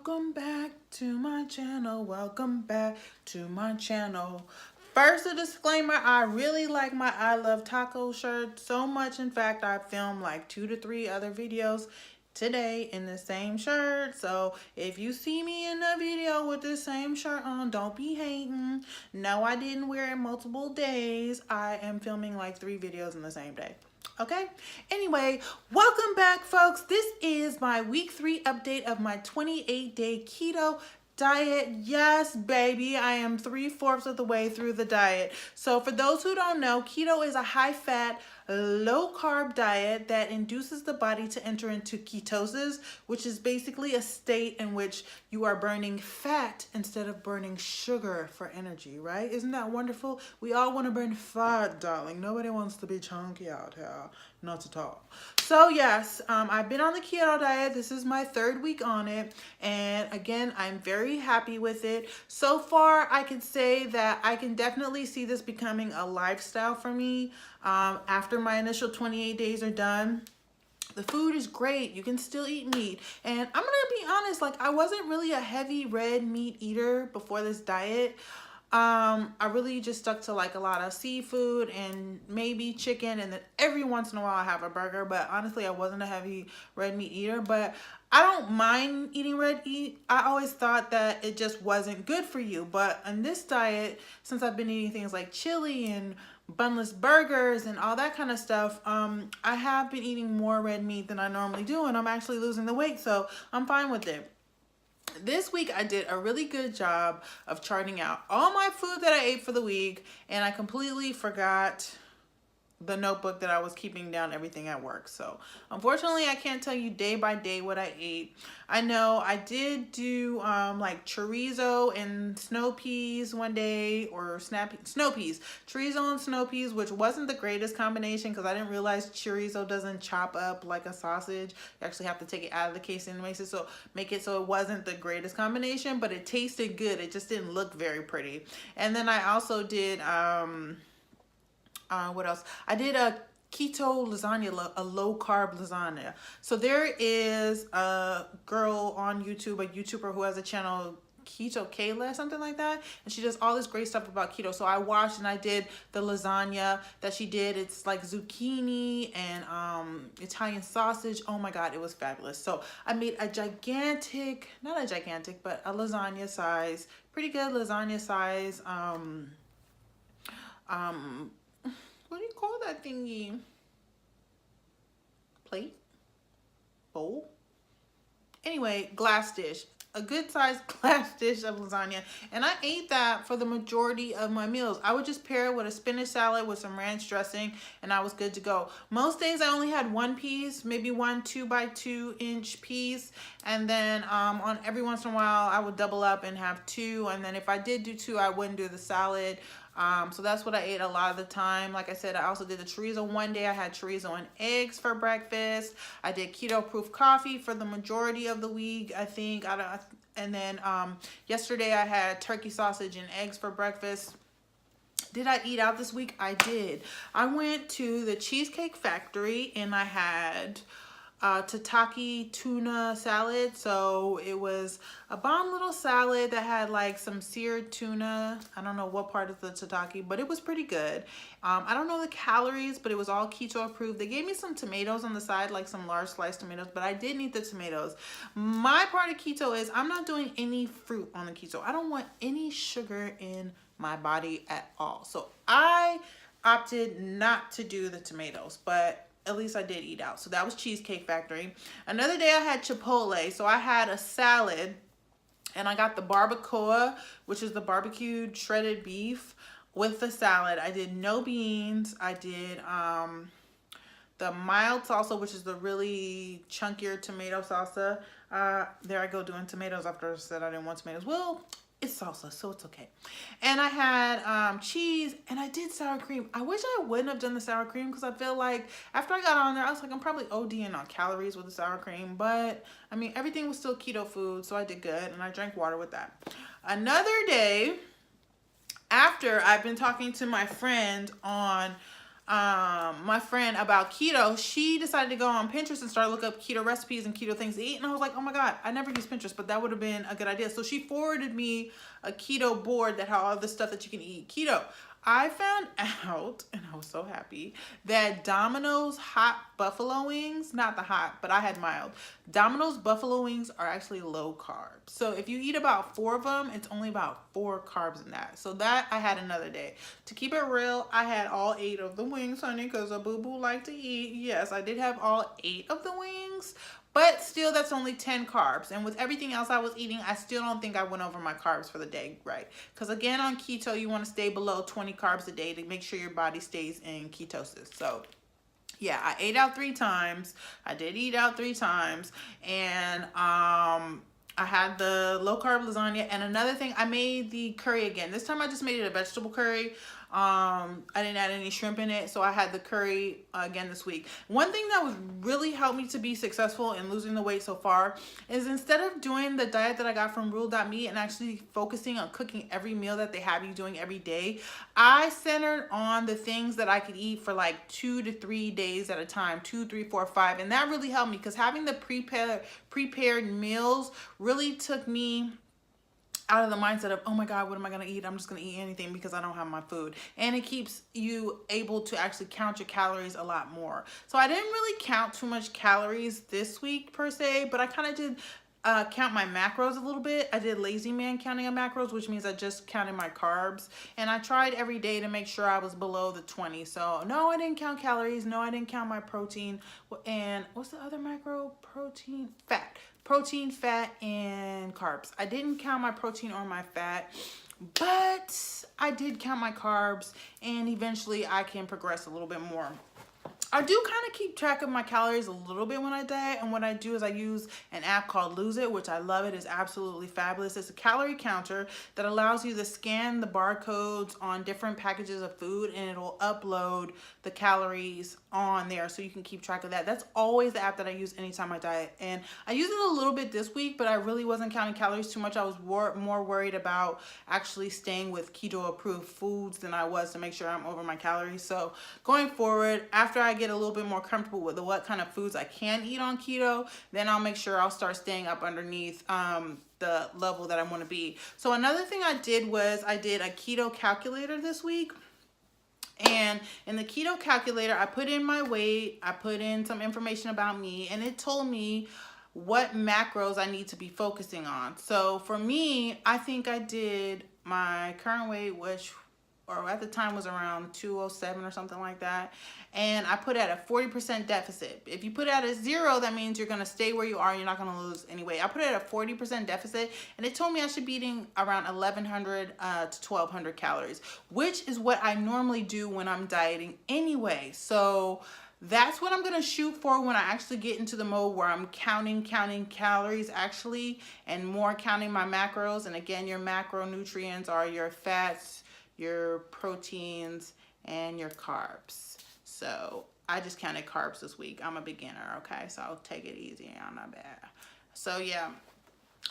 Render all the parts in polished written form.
Welcome back to my channel. Welcome back to my channel. First, a disclaimer, I really like my I Love Taco shirt so much. In fact, I filmed like 2 to 3 other videos today in the same shirt. So if you see me in a video with the same shirt on, don't be hating. No, I didn't wear it multiple days. I am filming like 3 videos in the same day. Okay, anyway, welcome back, folks. This is my week 3 update of my 28-day keto diet. Yes, baby, I am 3/4 of the way through the diet. So for those who don't know, keto is a high-fat, low-carb diet that induces the body to enter into ketosis, which is basically a state in which you are burning fat instead of burning sugar for energy, right? Isn't that wonderful? We all want to burn fat, darling. Nobody wants to be chunky out here. Not at all. So yes, I've been on the keto diet. This is my 3rd week on it. And again, I'm very happy with it. So far, I can say that I can definitely see this becoming a lifestyle for me after my initial 28 days are done. The food is great. You can still eat meat. And I'm going to be honest, like I wasn't really a heavy red meat eater before this diet. I really just stuck to like a lot of seafood and maybe chicken, and then every once in a while I have a burger, but honestly I wasn't a heavy red meat eater. But I don't mind eating red meat. I always thought that it just wasn't good for you, but on this diet, since I've been eating things like chili and bunless burgers and all that kind of stuff, I have been eating more red meat than I normally do, and I'm actually losing the weight, so I'm fine with it. This week I did a really good job of charting out all my food that I ate for the week, and I completely forgot the notebook that I was keeping down everything at work. So unfortunately I can't tell you day by day what I ate. I know I did do like chorizo and snow peas one day, or snow peas, chorizo and snow peas, which wasn't the greatest combination because I didn't realize chorizo doesn't chop up like a sausage. You actually have to take it out of the case and make it so it wasn't the greatest combination, but it tasted good. It just didn't look very pretty. And then I also did what else? I did a keto lasagna, a low carb lasagna. So there is a girl on YouTube, a YouTuber who has a channel, Keto Kayla, something like that, and she does all this great stuff about keto. So I watched and I did the lasagna that she did. It's like zucchini and Italian sausage. Oh my god, it was fabulous. So I made a gigantic, not a gigantic, but a lasagna size, pretty good lasagna size what do you call that thingy? Plate? Bowl? Anyway, glass dish. A good sized glass dish of lasagna. And I ate that for the majority of my meals. I would just pair it with a spinach salad with some ranch dressing, and I was good to go. Most days I only had 1 piece, maybe 1 2x2-inch piece. And then on every once in a while I would double up and have 2. And then if I did do 2, I wouldn't do the salad. So that's what I ate a lot of the time. Like I said, I also did the chorizo one day. I had chorizo and eggs for breakfast. I did keto proof coffee for the majority of the week, I think. And then yesterday I had turkey sausage and eggs for breakfast. Did I eat out this week? I did. I went to the Cheesecake Factory and I had tataki tuna salad. So it was a bomb little salad that had like some seared tuna. I don't know what part of the tataki, but it was pretty good. I don't know the calories, but it was all keto approved. They gave me some tomatoes on the side, like some large sliced tomatoes, but I didn't eat the tomatoes. My part of keto is I'm not doing any fruit on the keto. I don't want any sugar in my body at all. So I opted not to do the tomatoes, but at least I did eat out. So that was Cheesecake Factory. Another day I had Chipotle. So I had a salad and I got the barbacoa, which is the barbecued shredded beef, with the salad. I did no beans. I did the mild salsa, which is the really chunkier tomato salsa. There I go doing tomatoes after I said I didn't want tomatoes. Well, it's salsa, so it's okay. And I had cheese, and I did sour cream. I wish I wouldn't have done the sour cream because I feel like after I got on there, I was like, I'm probably ODing on calories with the sour cream. But, I mean, everything was still keto food, so I did good, and I drank water with that. Another day, after I've been talking to my friend on my friend about keto, she decided to go on Pinterest and start looking up keto recipes and keto things to eat. And I was like, oh my God, I never use Pinterest, but that would have been a good idea. So she forwarded me a keto board that had all the stuff that you can eat keto. I found out, and I was so happy, that Domino's hot buffalo wings, not the hot, but I had mild. Domino's buffalo wings are actually low carb. So if you eat about 4 of them, it's only about 4 carbs in that. So that I had another day. To keep it real, I had all 8 of the wings, honey, because a boo-boo like to eat. Yes, I did have all 8 of the wings. But still, that's only 10 carbs. And with everything else I was eating, I still don't think I went over my carbs for the day, right? Because again, on keto, you want to stay below 20 carbs a day to make sure your body stays in ketosis. So yeah, I ate out 3 times. I did eat out 3 times. And I had the low carb lasagna. And another thing, I made the curry again. This time I just made it a vegetable curry. I didn't add any shrimp in it, so I had the curry again this week. One thing that was really helped me to be successful in losing the weight so far is instead of doing the diet that I got from Rule.me and actually focusing on cooking every meal that they have you doing every day, I centered on the things that I could eat for like 2 to 3 days at a time, 2, 3, 4, 5, and that really helped me because having the prepared meals really took me out of the mindset of, oh my God, what am I going to eat? I'm just going to eat anything because I don't have my food. And it keeps you able to actually count your calories a lot more. So I didn't really count too much calories this week per se, but I kind of did count my macros a little bit. I did lazy man counting of macros, which means I just counted my carbs. And I tried every day to make sure I was below the 20. So no, I didn't count calories. No, I didn't count my protein. And what's the other macro? Protein, fat. Protein, fat, and carbs. I didn't count my protein or my fat, but I did count my carbs, and eventually I can progress a little bit more. I do kind of keep track of my calories a little bit when I diet, and what I do is I use an app called Lose It, which I love. It is absolutely fabulous. It's a calorie counter that allows you to scan the barcodes on different packages of food, and it'll upload the calories on there so you can keep track of that. That's always the app that I use anytime I diet, and I use it a little bit this week, but I really wasn't counting calories too much. I was more worried about actually staying with keto approved foods than I was to make sure I'm over my calories. So going forward, after I get a little bit more comfortable with what kind of foods I can eat on keto, then I'll make sure I'll start staying up underneath the level that I want to be. So another thing I did was I did a keto calculator this week. And in the keto calculator, I put in my weight, I put in some information about me, and it told me what macros I need to be focusing on. So for me, I think I did my current weight, which or at the time was around 207 or something like that. And I put at a 40% deficit. If you put at a 0, that means you're going to stay where you are. You're not going to lose any weight. I put it at a 40% deficit, and it told me I should be eating around 1,100 to 1,200 calories, which is what I normally do when I'm dieting anyway. So that's what I'm going to shoot for when I actually get into the mode where I'm counting calories actually, and more counting my macros. And again, your macronutrients are your fats, your proteins, and your carbs. So I just counted carbs this week. I'm a beginner, okay? So I'll take it easy. I'm not bad. So yeah.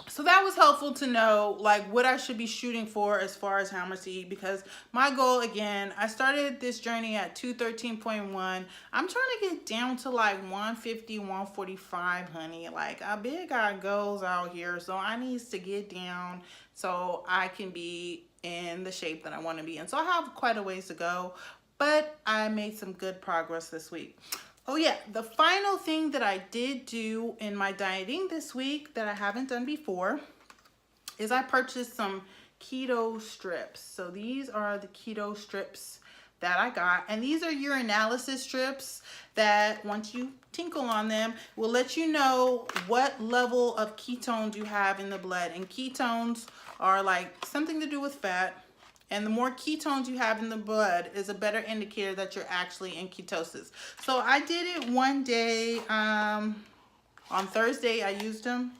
So that was helpful to know, like, what I should be shooting for as far as how much to eat, because my goal, again, I started this journey at 213.1. I'm trying to get down to like 150, 145, honey. Like, I big got goals out here, so I needs to get down so I can be in the shape that I want to be in. So I have quite a ways to go, but I made some good progress this week. Oh yeah, the final thing that I did do in my dieting this week that I haven't done before is I purchased some keto strips. So these are the keto strips that I got, and these are urinalysis strips that once you tinkle on them will let you know what level of ketones you have in the blood. And ketones are like something to do with fat. And the more ketones you have in the blood is a better indicator that you're actually in ketosis. So I did it one day, on Thursday I used them.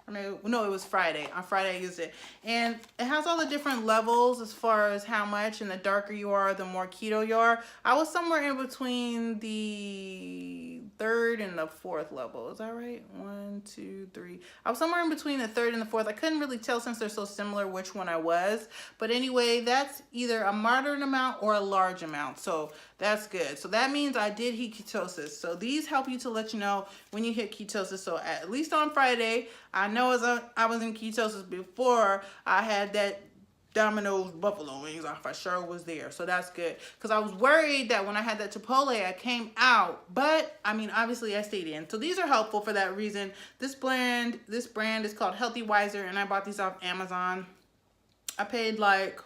I mean, no, it was Friday. On Friday I used it. And it has all the different levels as far as how much, and the darker you are, the more keto you are. I was somewhere in between the third and the fourth level. Is that right? 1, 2, 3. I was somewhere in between the third and the fourth. I couldn't really tell since they're so similar which one I was. But anyway, that's either a moderate amount or a large amount. So that's good. So that means I did hit ketosis. So these help you to let you know when you hit ketosis. So at least on Friday, I know I was in ketosis before I had that Domino's buffalo wings. I for sure was there, so that's good, because I was worried that when I had that Chipotle I came out, but I mean obviously I stayed in. So these are helpful for that reason. This brand is called Healthy Wiser, and I bought these off Amazon. I paid like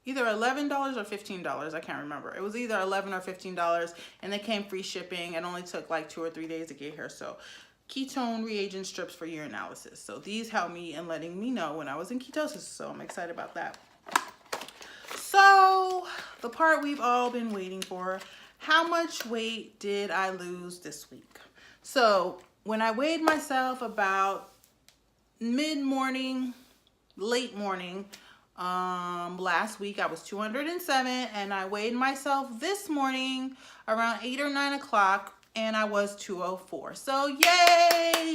either $11 or $15. I can't remember. It was either $11 or $15, and they came free shipping. It only took like 2 or 3 days to get here. So ketone reagent strips for urinalysis. So these help me in letting me know when I was in ketosis. So I'm excited about that. So the part we've all been waiting for, how much weight did I lose this week? So when I weighed myself about mid-morning, late morning, last week I was 207, and I weighed myself this morning around 8 or 9 o'clock, and I was 204. So yay!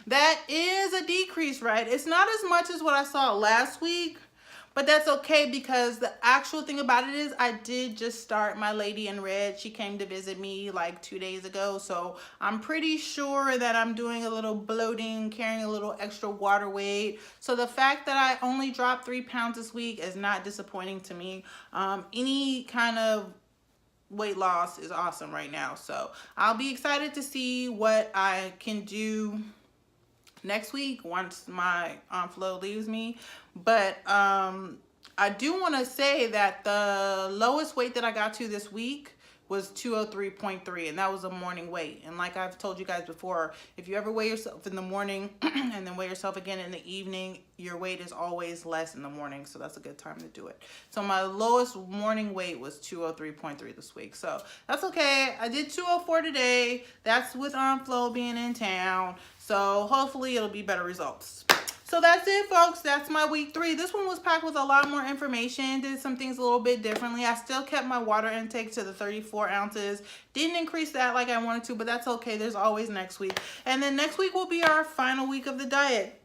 That is a decrease, right? It's not as much as what I saw last week, but that's okay, because the actual thing about it is I did just start my lady in red. She came to visit me like 2 days ago, so I'm pretty sure that I'm doing a little bloating, carrying a little extra water weight. So the fact that I only dropped 3 pounds this week is not disappointing to me. Any kind of weight loss is awesome right now, so I'll be excited to see what I can do next week once my flow leaves me. But I do want to say that the lowest weight that I got to this week was 203.3, and that was a morning weight. And like I've told you guys before, if you ever weigh yourself in the morning and then weigh yourself again in the evening, your weight is always less in the morning, so that's a good time to do it. So my lowest morning weight was 203.3 this week, so that's okay. I did 204 today. That's with Flo being in town, so hopefully it'll be better results. So that's it, folks. That's my week 3. This one was packed with a lot more information. Did some things a little bit differently. I still kept my water intake to the 34 ounces. Didn't increase that like I wanted to, but that's okay. There's always next week. And then next week will be our final week of the diet.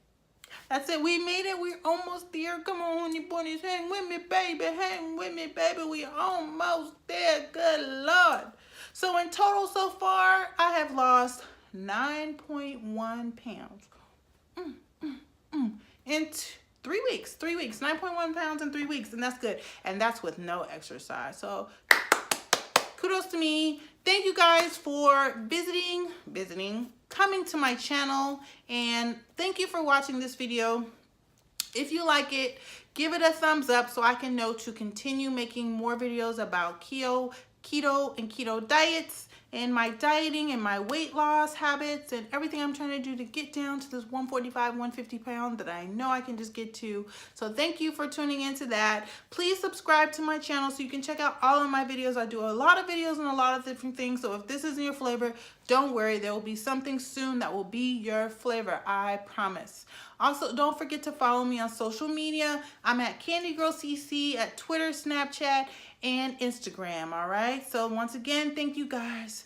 That's it. We made it. We're almost there. Come on, honey bunnies. Hang with me, baby. Hang with me, baby. We almost there. Good Lord. So in total so far, I have lost 9.1 pounds. In 3 weeks, 9.1 pounds in 3 weeks, and that's good. And that's with no exercise. So kudos to me. Thank you guys for visiting, coming to my channel, and thank you for watching this video. If you like it, give it a thumbs up so I can know to continue making more videos about keto and keto diets, and my dieting and my weight loss habits and everything I'm trying to do to get down to this 145, 150 pound that I know I can just get to. So thank you for tuning into that. Please subscribe to my channel so you can check out all of my videos. I do a lot of videos on a lot of different things. So if this isn't your flavor, don't worry. There will be something soon that will be your flavor. I promise. Also, don't forget to follow me on social media. I'm at CandyGirlCeCe at Twitter, Snapchat, and Instagram. All right. So once again, thank you guys.